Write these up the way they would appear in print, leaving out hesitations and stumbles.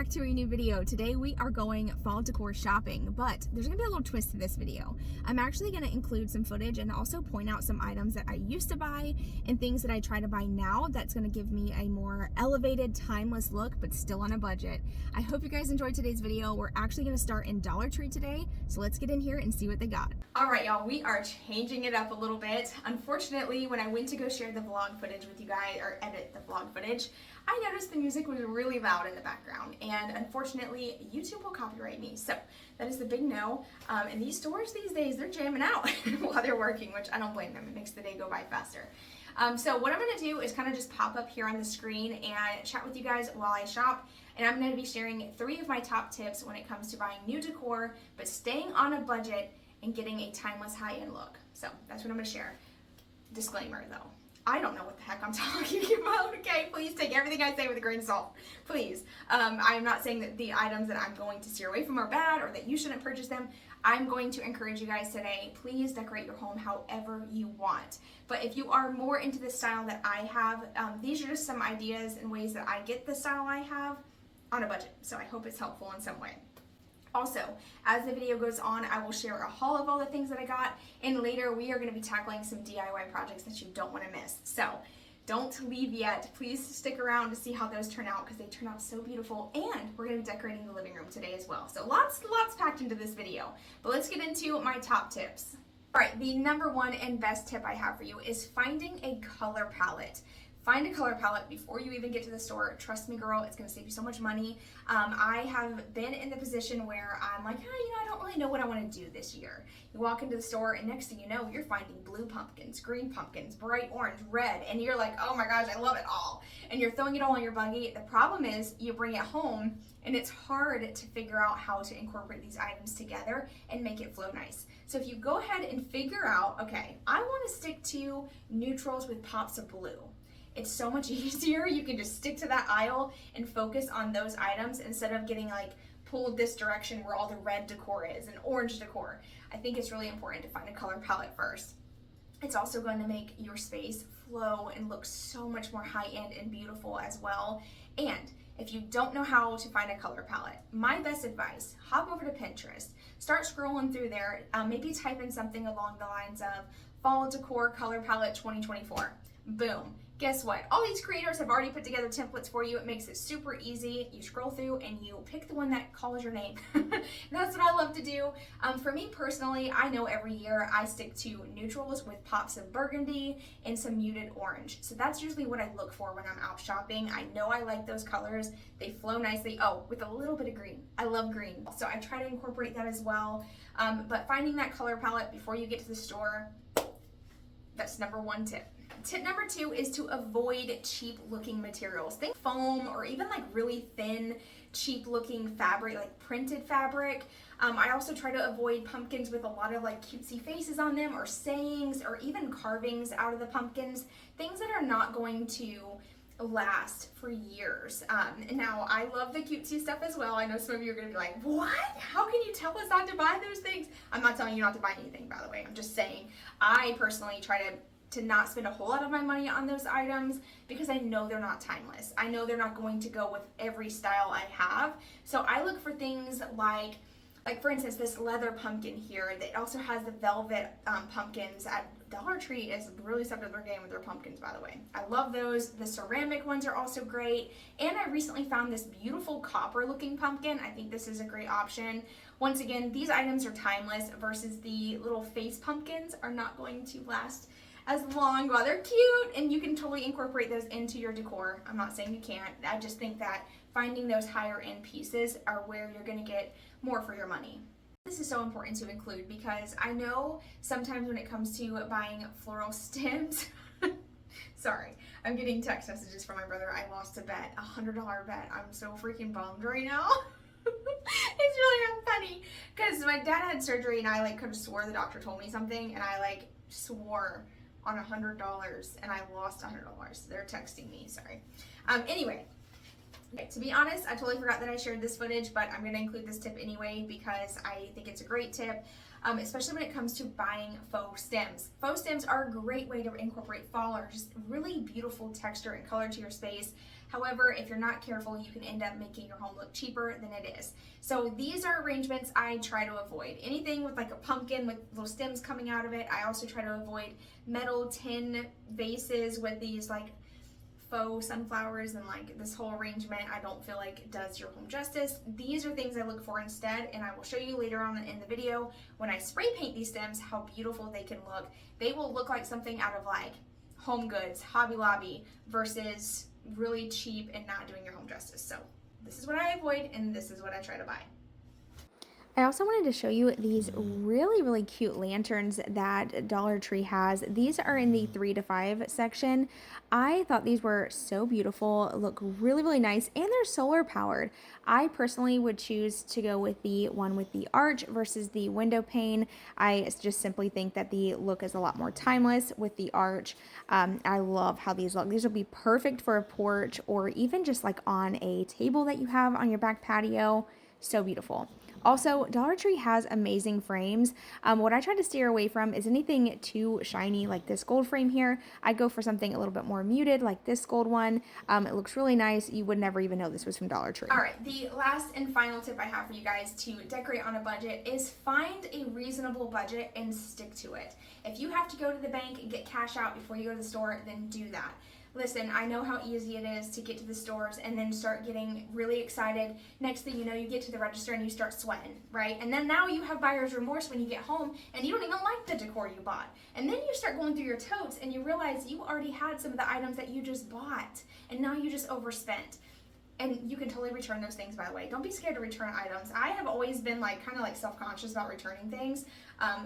to a new video. Today we are going fall decor shopping, but there's gonna be a little twist to this video. I'm actually gonna include some footage and also point out some items that I used to buy and things that I try to buy now that's gonna give me a more elevated, timeless look, but still on a budget. I hope you guys enjoyed today's video. We're actually gonna start in Dollar Tree today, so let's get in here and see what they got. All right, y'all, we are changing it up a little bit. Unfortunately, when I went to go share the vlog footage with you guys, or edit the vlog footage, I noticed the music was really loud in the background, and unfortunately YouTube will copyright me, so that is the big no. And these stores these days, they're jamming out while they're working, which I don't blame them. It makes the day go by faster. So what I'm going to do is kind of just pop up here on the screen and chat with you guys while I shop, and I'm going to be sharing 3 of my top tips when it comes to buying new decor but staying on a budget and getting a timeless high-end look. So that's what I'm going to share. Disclaimer though, I don't know what the heck I'm talking about, okay? Please take everything I say with a grain of salt, please. I'm not saying that the items that I'm going to steer away from are bad or that you shouldn't purchase them. I'm going to encourage you guys today, please decorate your home however you want. But if you are more into the style that I have, these are just some ideas and ways that I get the style I have on a budget. So I hope it's helpful in some way. Also, as the video goes on, I will share a haul of all the things that I got, and later we are going to be tackling some DIY projects that you don't want to miss. So don't leave yet. Please stick around to see how those turn out because they turn out so beautiful, and we're going to be decorating the living room today as well. So lots packed into this video, but let's get into my top tips. All right, the number one and best tip I have for you is finding a color palette. Find a color palette before you even get to the store. Trust me, girl, it's gonna save you so much money. I have been in the position where I'm like, I don't really know what I wanna do this year. You walk into the store and next thing you know, you're finding blue pumpkins, green pumpkins, bright orange, red, and you're like, oh my gosh, I love it all. And you're throwing it all in your buggy. The problem is you bring it home and it's hard to figure out how to incorporate these items together and make it flow nice. So if you go ahead and figure out, okay, I wanna stick to neutrals with pops of blue. It's so much easier. You can just stick to that aisle and focus on those items instead of getting like pulled this direction where all the red decor is and orange decor. I think it's really important to find a color palette first. It's also going to make your space flow and look so much more high-end and beautiful as well. And if you don't know how to find a color palette, my best advice, hop over to Pinterest, start scrolling through there, maybe type in something along the lines of fall decor color palette 2024. Boom. Guess what? All these creators have already put together templates for you. It makes it super easy. You scroll through and you pick the one that calls your name. That's what I love to do. For me personally, I know every year I stick to neutrals with pops of burgundy and some muted orange. So that's usually what I look for when I'm out shopping. I know I like those colors. They flow nicely. Oh, with a little bit of green. I love green. So I try to incorporate that as well. But finding that color palette before you get to the store, that's number one tip. Tip number 2 is to avoid cheap looking materials. Think foam or even like really thin, cheap looking fabric, like printed fabric. I also try to avoid pumpkins with a lot of like cutesy faces on them or sayings or even carvings out of the pumpkins. Things that are not going to last for years. Now I love the cutesy stuff as well. I know some of you are gonna be like, what? How can you tell us not to buy those things? I'm not telling you not to buy anything, by the way. I'm just saying I personally try to not spend a whole lot of my money on those items because I know they're not timeless. I know they're not going to go with every style I have. So I look for things like for instance, this leather pumpkin here that also has the velvet pumpkins at Dollar Tree is really stepped up their game with their pumpkins, by the way. I love those. The ceramic ones are also great. And I recently found this beautiful copper looking pumpkin. I think this is a great option. Once again, these items are timeless versus the little face pumpkins are not going to last as long. While they're cute and you can totally incorporate those into your decor. I'm not saying you can't. I just think that finding those higher end pieces are where you're going to get more for your money. This is so important to include because I know sometimes when it comes to buying floral stems, sorry, I'm getting text messages from my brother. I lost a bet, $100 bet. I'm so freaking bummed right now. It's really not funny because my dad had surgery and I could have swore the doctor told me something and I swore on $100 and I lost $100. They're texting me, sorry. Anyway, okay, to be honest, I totally forgot that I shared this footage, but I'm going to include this tip anyway because I think it's a great tip, especially when it comes to buying faux stems. Faux stems are a great way to incorporate fall or just really beautiful texture and color to your space. However, if you're not careful, you can end up making your home look cheaper than it is. So these are arrangements I try to avoid. Anything with like a pumpkin with little stems coming out of it. I also try to avoid metal tin vases with these like faux sunflowers, and like this whole arrangement I don't feel like does your home justice. These are things I look for instead, and I will show you later on in the video when I spray paint these stems how beautiful they can look. They will look like something out of like Home Goods, Hobby Lobby, versus really cheap and not doing your home justice. So this is what I avoid, and this is what I try to buy. I also wanted to show you these really cute lanterns that Dollar Tree has. These are in the 3 to 5 section. I thought these were so beautiful, look really nice, and they're solar powered. I personally would choose to go with the one with the arch versus the window pane. I just simply think that the look is a lot more timeless with the arch. I love how these look. These will be perfect for a porch or even just like on a table that you have on your back patio. So beautiful. Also, Dollar Tree has amazing frames. What I try to steer away from is anything too shiny like this gold frame here. I go for something a little bit more muted like this gold one. It looks really nice. You would never even know this was from Dollar Tree. All right, the last and final tip I have for you guys to decorate on a budget is find a reasonable budget and stick to it. If you have to go to the bank and get cash out before you go to the store, then do that. Listen, I know how easy it is to get to the stores and then start getting really excited. Next thing you know, you get to the register and you start sweating, right? And then now you have buyer's remorse when you get home and you don't even like the decor you bought. And then you start going through your totes and you realize you already had some of the items that you just bought and now you just overspent. And you can totally return those things, by the way. Don't be scared to return items. I have always been like kind of like self-conscious about returning things.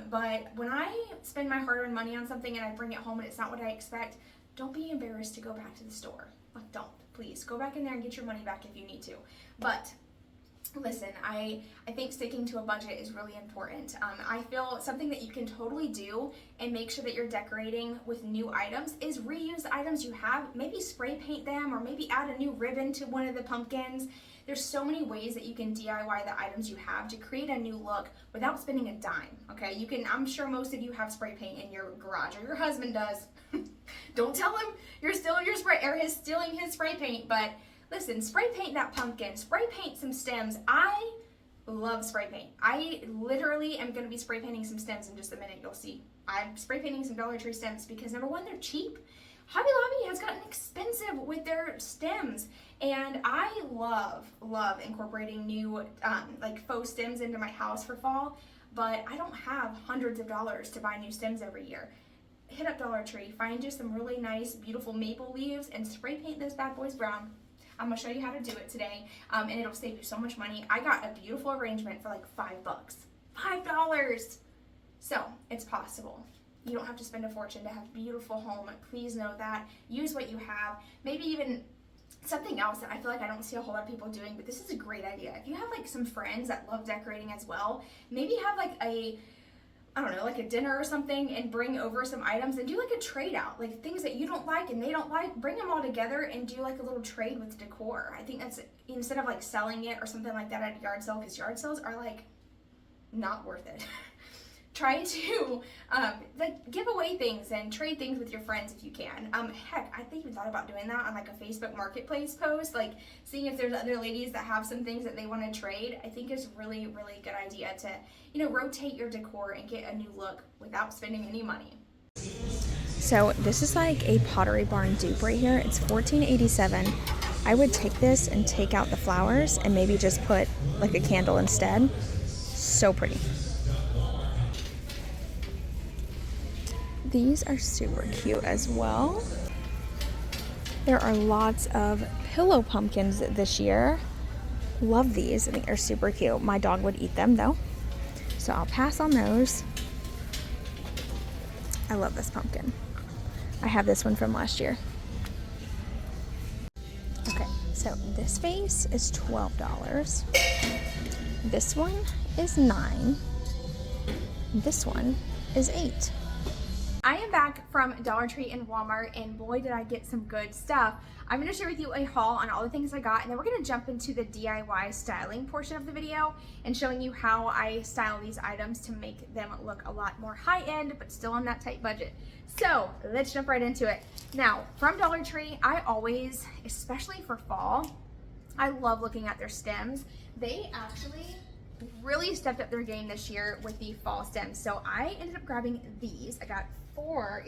But when I spend my hard-earned money on something and I bring it home and it's not what I expect, don't be embarrassed to go back to the store. Like, don't. Please, go back in there and get your money back if you need to. But listen, I think sticking to a budget is really important. I feel something that you can totally do and make sure that you're decorating with new items is reuse the items you have. Maybe spray paint them or maybe add a new ribbon to one of the pumpkins. There's so many ways that you can DIY the items you have to create a new look without spending a dime, okay? You can, I'm sure most of you have spray paint in your garage, or your husband does. Don't tell him you're stealing his spray paint, but listen, spray paint that pumpkin, spray paint some stems. I love spray paint. I literally am going to be spray painting some stems in just a minute. You'll see. I'm spray painting some Dollar Tree stems because number one, they're cheap. Hobby Lobby has gotten expensive with their stems, and I love incorporating new like faux stems into my house for fall, but I don't have hundreds of dollars to buy new stems every year. Hit up Dollar Tree, find you some really nice, beautiful maple leaves, and spray paint those bad boys brown. I'm gonna show you how to do it today, and it'll save you so much money. I got a beautiful arrangement for like $5. $5! So, it's possible. You don't have to spend a fortune to have a beautiful home. Please know that. Use what you have. Maybe even something else that I feel like I don't see a whole lot of people doing, but this is a great idea. If you have like some friends that love decorating as well, maybe have like a, I don't know, like a dinner or something and bring over some items and do like a trade out, like things that you don't like and they don't like, bring them all together and do like a little trade with decor. I think that's, instead of like selling it or something like that at a yard sale, because yard sales are like not worth it. Try to like give away things and trade things with your friends if you can. Heck, I even thought about doing that on like a Facebook Marketplace post, like seeing if there's other ladies that have some things that they want to trade. I think is really good idea to, you know, rotate your decor and get a new look without spending any money. So this is like a Pottery Barn dupe right here. It's $14.87. I would take this and take out the flowers and maybe just put like a candle instead. So pretty. These are super cute as well. There are lots of pillow pumpkins this year. Love these. I think they're super cute. My dog would eat them though, so I'll pass on those. I love this pumpkin. I have this one from last year. Okay, so this vase is $12. This one is $9. This one is $8. I am back from Dollar Tree and Walmart, and boy did I get some good stuff. I'm going to share with you a haul on all the things I got, and then we're going to jump into the DIY styling portion of the video and showing you how I style these items to make them look a lot more high-end but still on that tight budget. So let's jump right into it. Now, from Dollar Tree, I always, especially for fall, I love looking at their stems. They actually really stepped up their game this year with the fall stems. So I ended up grabbing these. I got four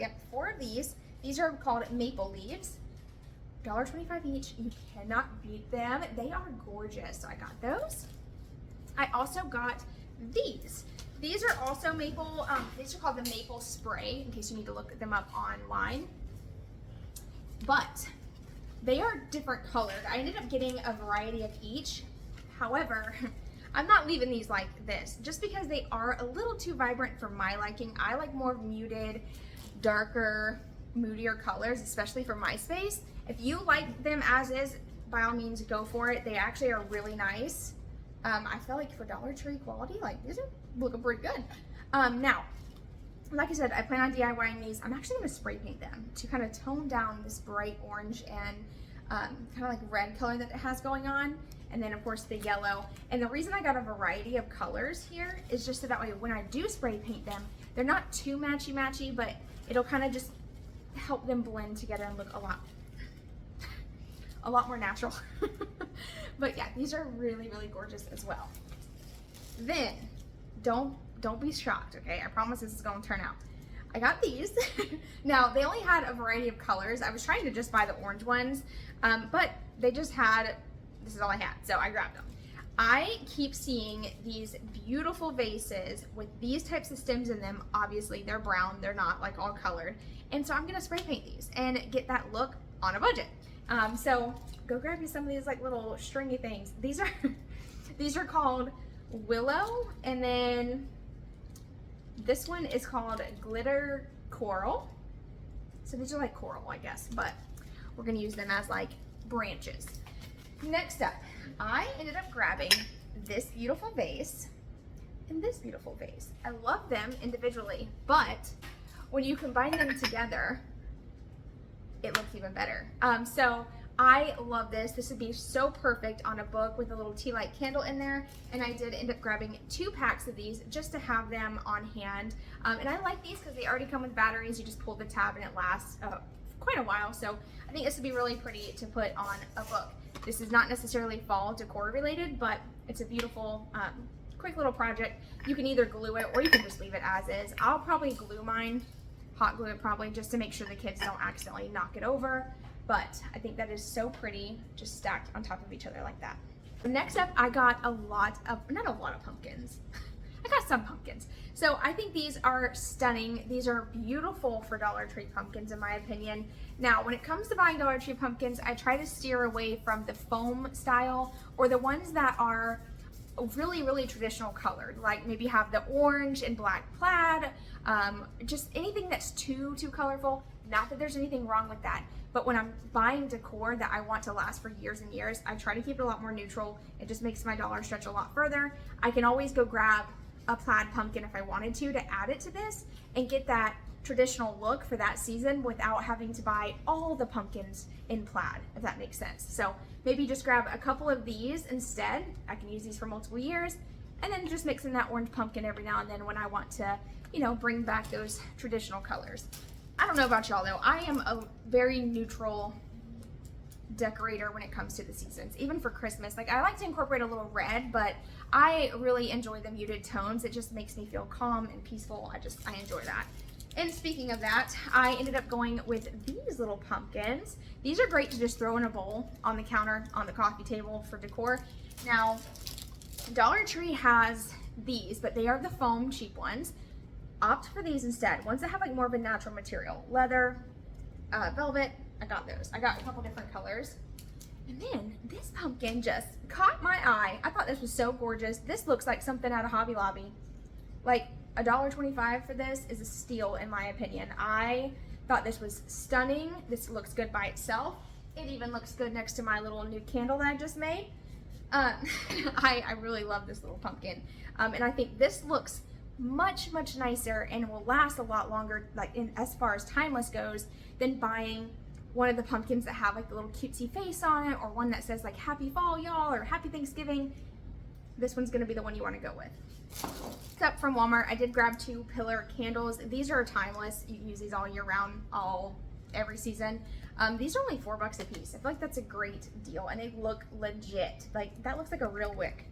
of these. These are called maple leaves. $1.25 each. You cannot beat them. They are gorgeous. So I got those. I also got these. These are also maple, these are called the maple spray, in case you need to look them up online. But they are different colored. I ended up getting a variety of each. However, I'm not leaving these like this, just because they are a little too vibrant for my liking. I like more muted, darker, moodier colors, especially for my space. If you like them as is, by all means go for it. They actually are really nice. I feel like for Dollar Tree quality, like these are looking pretty good. Now, like I said, I plan on DIYing these. I'm actually gonna spray paint them to kind of tone down this bright orange and kind of like red color that it has going on. And then of course the yellow. And the reason I got a variety of colors here is just so that way when I do spray paint them, they're not too matchy, but it'll kind of just help them blend together and look a lot more natural. But yeah, these are really, really gorgeous as well. Then, don't be shocked, okay? I promise this is gonna turn out. I got these. Now, they only had a variety of colors. I was trying to just buy the orange ones, but they just had, this is all I had, so I grabbed them. I keep seeing these beautiful vases with these types of stems in them. Obviously, they're brown. They're not like all colored. And so I'm gonna spray paint these and get that look on a budget. So go grab you some of these like little stringy things. These are called Willow, and then this one is called Glitter Coral. So these are like coral, I guess, but we're gonna use them as like branches. Next up, I ended up grabbing this beautiful vase and this beautiful vase. I love them individually, but when you combine them together, it looks even better. So I love this. This would be so perfect on a book with a little tea light candle in there. And I did end up grabbing 2 packs of these just to have them on hand. And I like these because they already come with batteries. You just pull the tab and it lasts quite a while. So I think this would be really pretty to put on a book. This is not necessarily fall decor related, but it's a beautiful, quick little project. You can either glue it or you can just leave it as is. I'll probably glue mine, hot glue it probably, just to make sure the kids don't accidentally knock it over. But I think that is so pretty, just stacked on top of each other like that. Next up, I got not a lot of pumpkins. I got some pumpkins. So I think these are stunning. These are beautiful for Dollar Tree pumpkins in my opinion. Now, when it comes to buying Dollar Tree pumpkins, I try to steer away from the foam style or the ones that are really, really traditional colored, like maybe have the orange and black plaid, just anything that's too colorful. Not that there's anything wrong with that, but when I'm buying decor that I want to last for years and years, I try to keep it a lot more neutral. It just makes my dollar stretch a lot further. I can always go grab a plaid pumpkin if I wanted to add it to this and get that traditional look for that season without having to buy all the pumpkins in plaid, if that makes sense. So maybe just grab a couple of these instead. I can use these for multiple years, and then just mix in that orange pumpkin every now and then when I want to, you know, bring back those traditional colors. I don't know about y'all though, I am a very neutral decorator when it comes to the seasons, even for Christmas. Like I like to incorporate a little red, but I really enjoy the muted tones. It just makes me feel calm and peaceful. I enjoy that. And speaking of that, I ended up going with these little pumpkins. These are great to just throw in a bowl on the counter, on the coffee table for decor. Now, Dollar Tree has these, but they are the foam cheap ones. Opt for these instead. Ones that have like more of a natural material. Leather, velvet, I got those. I got a couple different colors. And then this pumpkin just caught my eye. I thought this was so gorgeous. This looks like something out of Hobby Lobby. Like $1.25 for this is a steal in my opinion. I thought this was stunning. This looks good by itself. It even looks good next to my little new candle that I just made. I really love this little pumpkin. And I think this looks much, much nicer and will last a lot longer, like as far as timeless goes, than buying one of the pumpkins that have like the little cutesy face on it, or one that says like happy fall y'all or happy Thanksgiving. This one's gonna be the one you want to go with. Except from Walmart, I did grab 2 pillar candles. These are timeless. You can use these all year round, every season. These are only $4 a piece. I feel like that's a great deal, and they look legit. Like, that looks like a real wick.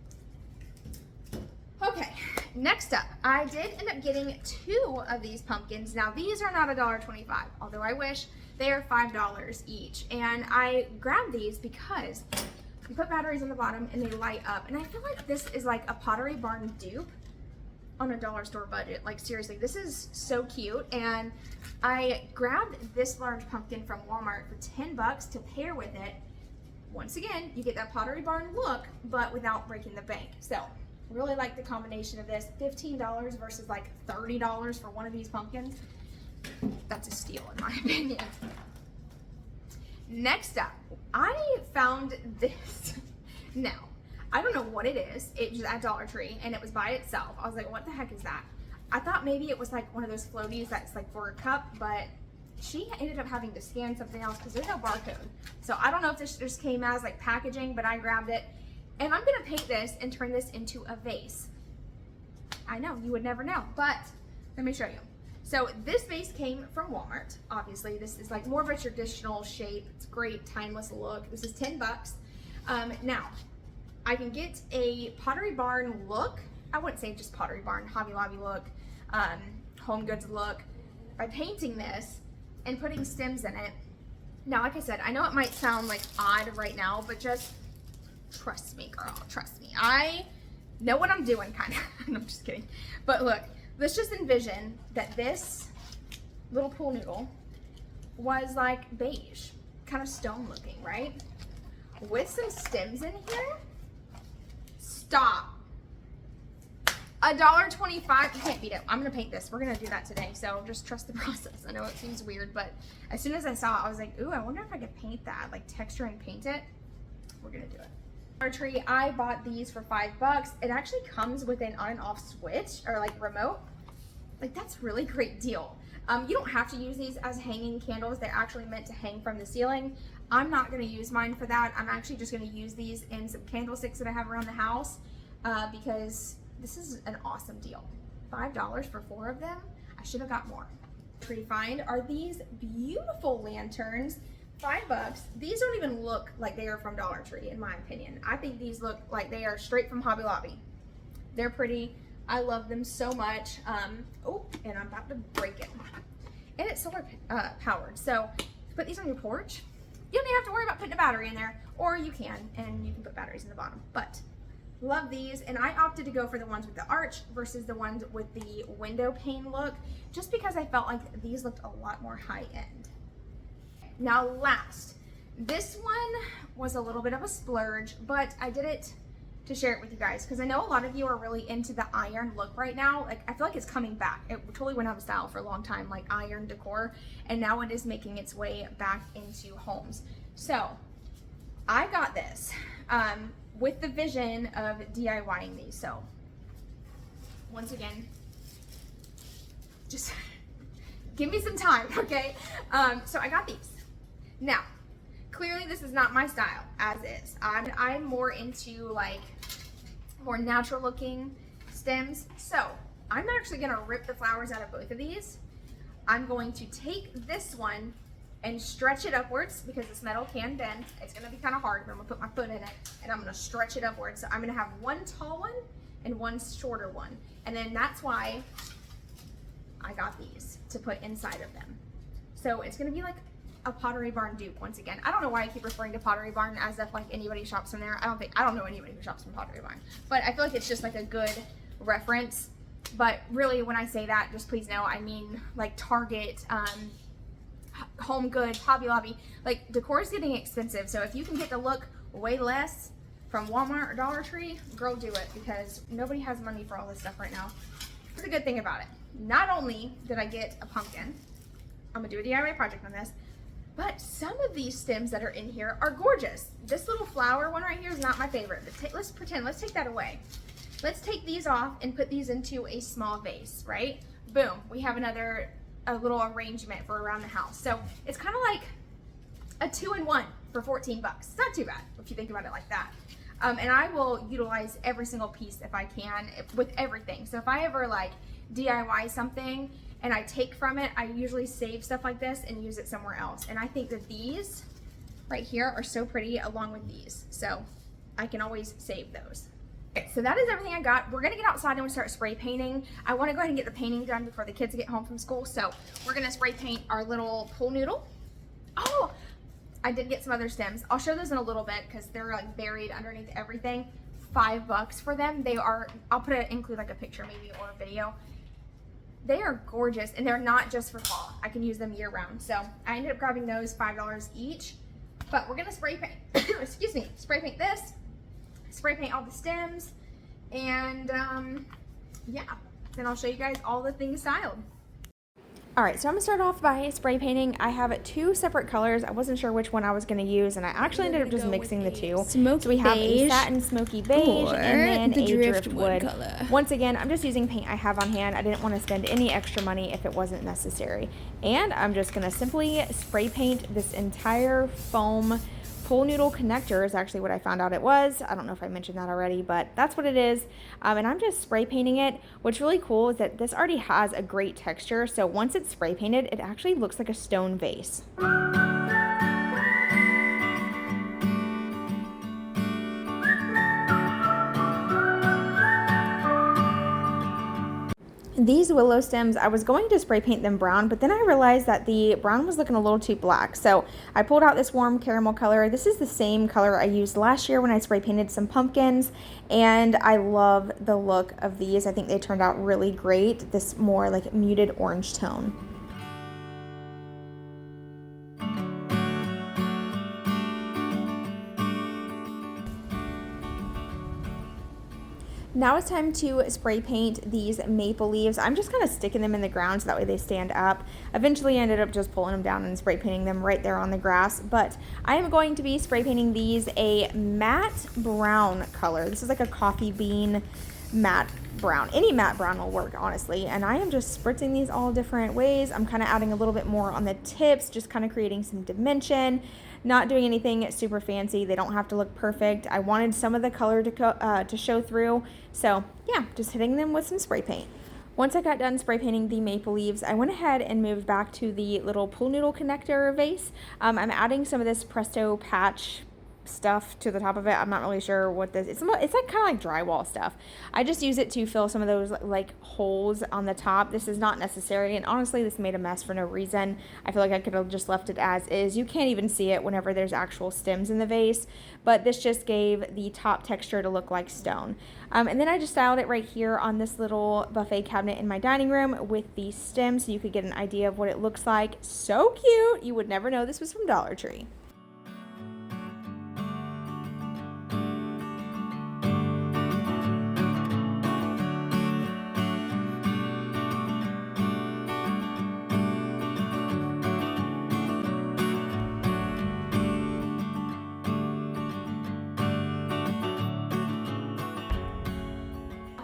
Okay, next up, I did end up getting 2 of these pumpkins. Now, these are not $1.25, although I wish. They are $5 each, and I grabbed these because you put batteries on the bottom and they light up, and I feel like this is like a Pottery Barn dupe on a dollar store budget. Like, seriously, this is so cute. And I grabbed this large pumpkin from Walmart for $10 to pair with it. Once again, you get that Pottery Barn look, but without breaking the bank. So really like the combination of this. $15 versus like $30 for one of these pumpkins. That's a steal in my opinion. Next up, I found this. Now, I don't know what it is. It's at Dollar Tree, and it was by itself. I was like, what the heck is that? I thought maybe it was like one of those floaties that's like for a cup, but she ended up having to scan something else because there's no barcode. So I don't know if this just came as like packaging, but I grabbed it. And I'm gonna paint this and turn this into a vase. I know, you would never know, but let me show you. So this vase came from Walmart. Obviously, this is like more of a traditional shape. It's great, timeless look. This is $10. Now, I can get a Pottery Barn look. I wouldn't say just Pottery Barn, Hobby Lobby look, Home Goods look, by painting this and putting stems in it. Now, like I said, I know it might sound like odd right now, but just trust me, girl, trust me. I know what I'm doing, kind of. I'm just kidding. But look, let's just envision that this little pool noodle was like beige, kind of stone looking, right? With some stems in here. Stop. $1.25. You can't beat it. I'm gonna paint this. We're gonna do that today, so just trust the process. I know it seems weird, but as soon as I saw it, I was like, ooh, I wonder if I could paint that, like texture and paint it. We're gonna do it. Dollar Tree, I bought these for $5. It actually comes with an on and off switch, or like remote. Like, that's really great deal. You don't have to use these as hanging candles. They're actually meant to hang from the ceiling. I'm not gonna use mine for that. I'm actually just gonna use these in some candlesticks that I have around the house, because this is an awesome deal. $5 for 4 of them. I should have got more. Tree find are these beautiful lanterns. $5. These don't even look like they are from Dollar Tree, in my opinion. I think these look like they are straight from Hobby Lobby. They're pretty. I love them so much. Oh, and I'm about to break it. And it's solar powered. So put these on your porch. You don't even have to worry about putting a battery in there, or you can, and you can put batteries in the bottom. But love these, and I opted to go for the ones with the arch versus the ones with the window pane look, just because I felt like these looked a lot more high end. Now last, this one was a little bit of a splurge, but I did it to share it with you guys because I know a lot of you are really into the iron look right now. Like, I feel like it's coming back. It totally went out of style for a long time, like iron decor, and now it is making its way back into homes. So I got this with the vision of DIYing these. So once again, just give me some time, okay? So I got these. Now, clearly this is not my style, as is. I'm more into like more natural looking stems. So I'm actually gonna rip the flowers out of both of these. I'm going to take this one and stretch it upwards because this metal can bend. It's gonna be kind of hard, but I'm gonna put my foot in it and I'm gonna stretch it upwards. So I'm gonna have one tall one and one shorter one. And then that's why I got these to put inside of them. So it's gonna be like a Pottery Barn dupe once again. I don't know why I keep referring to Pottery Barn as if like anybody shops from there. I don't know anybody who shops from Pottery Barn, but I feel like it's just like a good reference. But really, when I say that, just please know I mean like Target, Home Goods, Hobby Lobby. Like, decor is getting expensive, so if you can get the look way less from Walmart or Dollar Tree, girl, do it, because nobody has money for all this stuff right now. Here's a good thing about it. Not only did I get a pumpkin, I'm gonna do a DIY project on this, but some of these stems that are in here are gorgeous. This little flower one right here is not my favorite. But let's take that away. let's take these off and put these into a small vase, right? Boom, we have a little arrangement for around the house. So it's kind of like a 2-in-1 for 14 bucks. It's not too bad if you think about it like that. And I will utilize every single piece if I can with everything. So if I ever like DIY something and I take from it, I usually save stuff like this and use it somewhere else. And I think that these right here are so pretty along with these. So I can always save those. Okay, so that is everything I got. We're gonna get outside and we start spray painting. I wanna go ahead and get the painting done before the kids get home from school. So we're gonna spray paint our little pool noodle. Oh, I did get some other stems. I'll show those in a little bit because they're like buried underneath everything. $5 for them. They are, I'll include like a picture maybe or a video. They are gorgeous and they're not just for fall. I can use them year round. So I ended up grabbing those $5 each, but we're gonna spray paint, excuse me, spray paint this, spray paint all the stems, and yeah, then I'll show you guys all the things styled. All right, so I'm gonna start off by spray painting. I have 2 separate colors. I wasn't sure which one I was gonna use, and I actually ended up just mixing the 2. So we have a satin smoky beige and then a driftwood color. Once again, I'm just using paint I have on hand. I didn't want to spend any extra money if it wasn't necessary. And I'm just gonna simply spray paint this entire foam pool noodle connector is actually what I found out it was. I don't know if I mentioned that already, but that's what it is. And I'm just spray painting it. What's really cool is that this already has a great texture. So once it's spray painted, it actually looks like a stone vase. These willow stems, I was going to spray paint them brown, but then I realized that the brown was looking a little too black. So I pulled out this warm caramel color. This is the same color I used last year when I spray painted some pumpkins, and I love the look of these. I think they turned out really great, this more like muted orange tone. Now it's time to spray paint these maple leaves. I'm just kind of sticking them in the ground so that way they stand up. Eventually I ended up just pulling them down and spray painting them right there on the grass. But I am going to be spray painting these a matte brown color. This is like a coffee bean matte brown. Any matte brown will work, honestly. And I am just spritzing these all different ways. I'm kind of adding a little bit more on the tips, just kind of creating some dimension. Not doing anything super fancy. They don't have to look perfect. I wanted some of the color to show through. So yeah, just hitting them with some spray paint. Once I got done spray painting the maple leaves, I went ahead and moved back to the little pool noodle connector vase. I'm adding some of this Presto patch stuff to the top of it. I'm not really sure what this it's like kind of like drywall stuff. I just use it to fill some of those like holes on the top. This is not necessary, and honestly this made a mess for no reason. I feel like I could have just left it as is. You can't even see it whenever there's actual stems in the vase, but this just gave the top texture to look like stone. And then I just styled it right here on this little buffet cabinet in my dining room with the stems so you could get an idea of what it looks like. So cute. You would never know this was from Dollar Tree.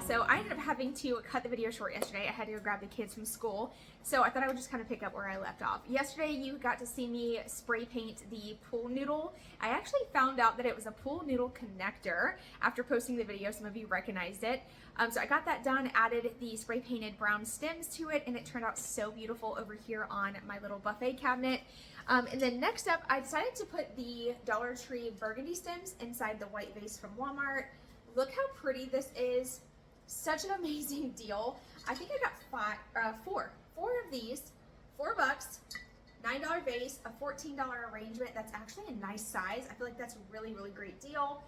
So I ended up having to cut the video short yesterday. I had to go grab the kids from school. So I thought I would just kind of pick up where I left off. Yesterday you got to see me spray paint the pool noodle. I actually found out that it was a pool noodle connector after posting the video. Some of you recognized it. So I got that done, added the spray painted brown stems to it, and it turned out so beautiful over here on my little buffet cabinet. And then next up, I decided to put the Dollar Tree burgundy stems inside the white vase from Walmart. Look how pretty this is. Such an amazing deal. I think I got four of these, $4, $9 vase, a $14 arrangement. That's actually a nice size. I feel like that's a really, really great deal.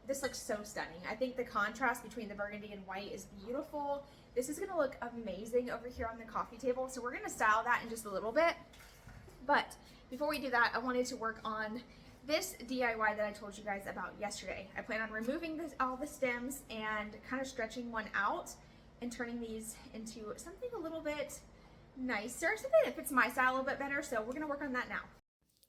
This looks so stunning. I think the contrast between the burgundy and white is beautiful. This is gonna look amazing over here on the coffee table. So we're gonna style that in just a little bit. But before we do that, I wanted to work on this DIY that I told you guys about yesterday. I plan on removing all the stems and kind of stretching one out and turning these into something a little bit nicer, something that fits my style a little bit better. So we're gonna work on that now.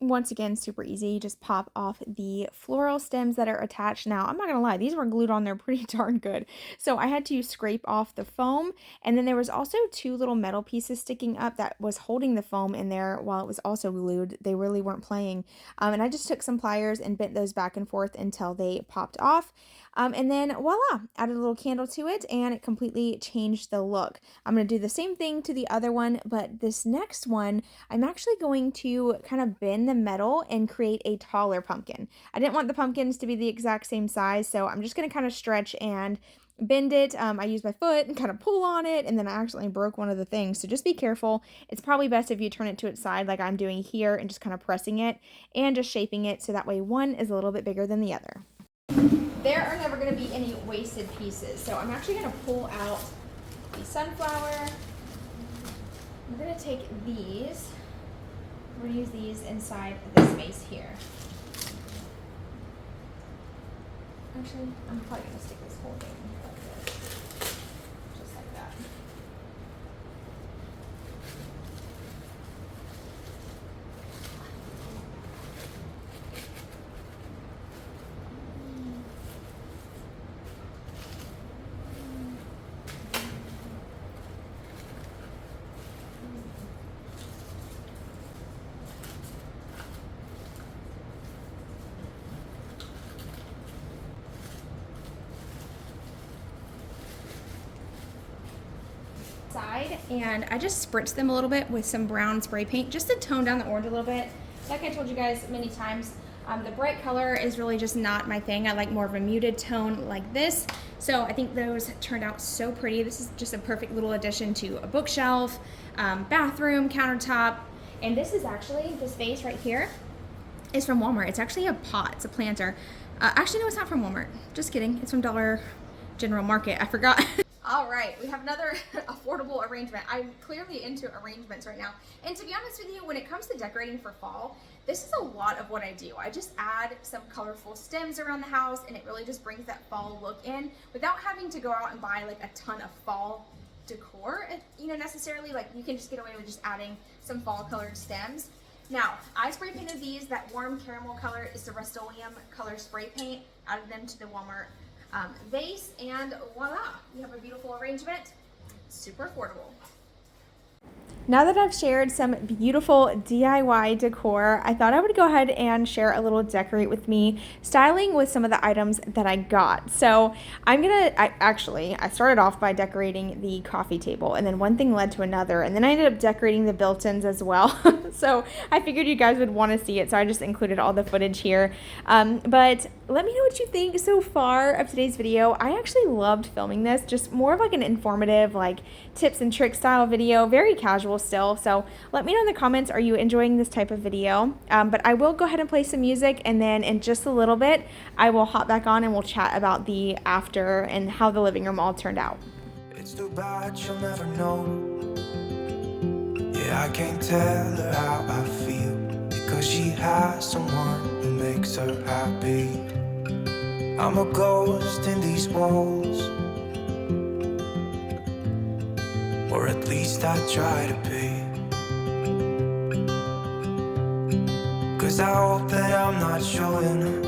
Once again, super easy. You just pop off the floral stems that are attached. Now, I'm not gonna lie, these were glued on there pretty darn good. So I had to scrape off the foam, and then there was also two little metal pieces sticking up that was holding the foam in there while it was also glued. They really weren't playing. And I just took some pliers and bent those back and forth until they popped off. And then voila, added a little candle to it, and it completely changed the look. I'm going to do the same thing to the other one, but this next one, I'm actually going to kind of bend the metal and create a taller pumpkin. I didn't want the pumpkins to be the exact same size, so I'm just going to kind of stretch and bend it. I used my foot and kind of pull on it, and then I accidentally broke one of the things, so just be careful. It's probably best if you turn it to its side like I'm doing here and just kind of pressing it and just shaping it so that way one is a little bit bigger than the other. There are never going to be any wasted pieces, so I'm actually going to pull out the sunflower. I'm going to take these. We're going to use these inside this space here. Actually, I'm probably going to stick this whole thing like this, just like that. Side, and I just spritzed them a little bit with some brown spray paint just to tone down the orange a little bit. Like I told you guys many times, the bright color is really just not my thing. I like more of a muted tone like this. So I think those turned out so pretty. This is just a perfect little addition to a bookshelf, bathroom, countertop. And this is actually, this vase right here is from Walmart. It's actually a pot, it's a planter. Actually, no, it's not from Walmart. Just kidding. It's from Dollar General Market. I forgot. All right, we have another affordable arrangement. I'm clearly into arrangements right now. And to be honest with you, when it comes to decorating for fall, this is a lot of what I do. I just add some colorful stems around the house, and it really just brings that fall look in without having to go out and buy like a ton of fall decor, you know, necessarily. Like, you can just get away with just adding some fall colored stems. Now, I spray painted these. That warm caramel color is the Rust-Oleum color spray paint. Added them to the Walmart vase, and voila, you have a beautiful arrangement. Super affordable. Now that I've shared some beautiful DIY decor, I thought I would go ahead and share a little decorate with me styling with some of the items that I got. So I started off by decorating the coffee table, and then one thing led to another, and then I ended up decorating the built-ins as well. So I figured you guys would want to see it, so I just included all the footage here. But let me know what you think so far of today's video. I actually loved filming this, just more of like an informative, like tips and tricks style video, very casual still. So let me know in the comments, are you enjoying this type of video? But I will go ahead and play some music, and then in just a little bit I will hop back on and we'll chat about the after and how the living room all turned out. It's too bad she'll never know. Yeah, I can't tell her how I feel, because she has someone who makes her happy. I'm a ghost in these walls, or at least I try to be. 'Cause I hope that I'm not showing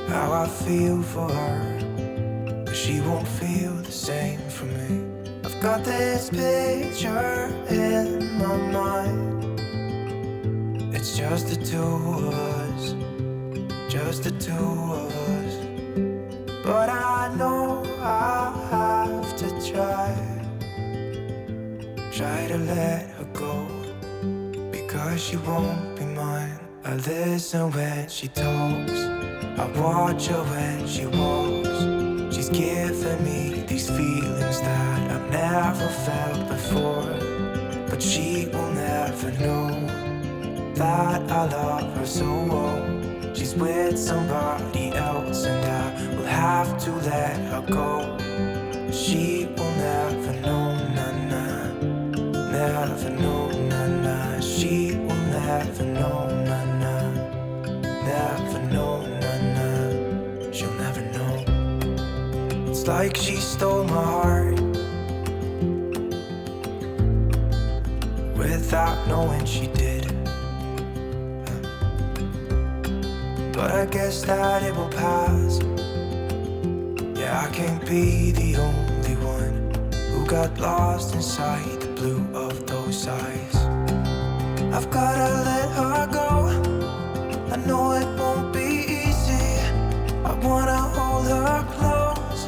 how I feel for her, but she won't feel the same for me. I've got this picture in my mind. It's just the two of us, just the two of us. But I know I have to try to let her go, because she won't be mine. I listen when she talks, I watch her when she walks. She's giving me these feelings that I've never felt before, but she will never know that I love her so well. She's with somebody else, and I will have to let her go. She will never know, na-na, never know, na-na. She will never know, na-na, never know, na-na. She'll never know. It's like she stole my heart without knowing she did. but I guess that it will pass. Yeah, I can't be the only one who got lost inside the blue of those eyes. I've gotta let her go. I know it won't be easy. I wanna hold her close,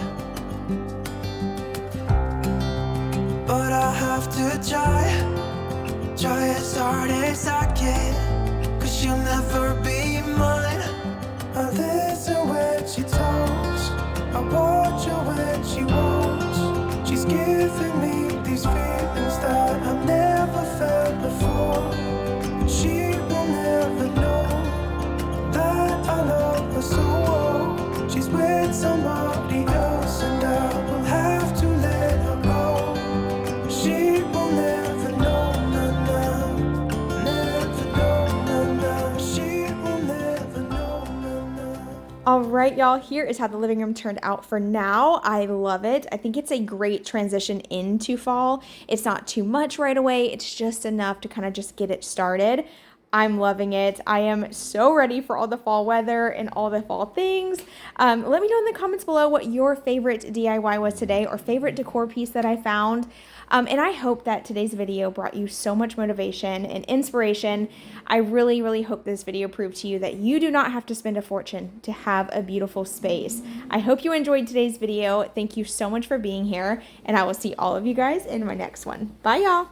but I have to try as hard as I can, 'cause she'll never be mine. I listen when she talks, I watch her when she walks. She's giving me these feelings that I've never felt before. She will never know that I love her so well. She's with somebody else and I will have to let her go. She will never know, never know, she will never know, All right, y'all, here is how the living room turned out for now. I love it. I think it's a great transition into fall. It's not too much right away. It's just enough to kind of just get it started. I'm loving it. I am so ready for all the fall weather and all the fall things. Let me know in the comments below what your favorite DIY was today or favorite decor piece that I found. And I hope that today's video brought you so much motivation and inspiration. I really, really hope this video proved to you that you do not have to spend a fortune to have a beautiful space. I hope you enjoyed today's video. Thank you so much for being here, and I will see all of you guys in my next one. Bye, y'all.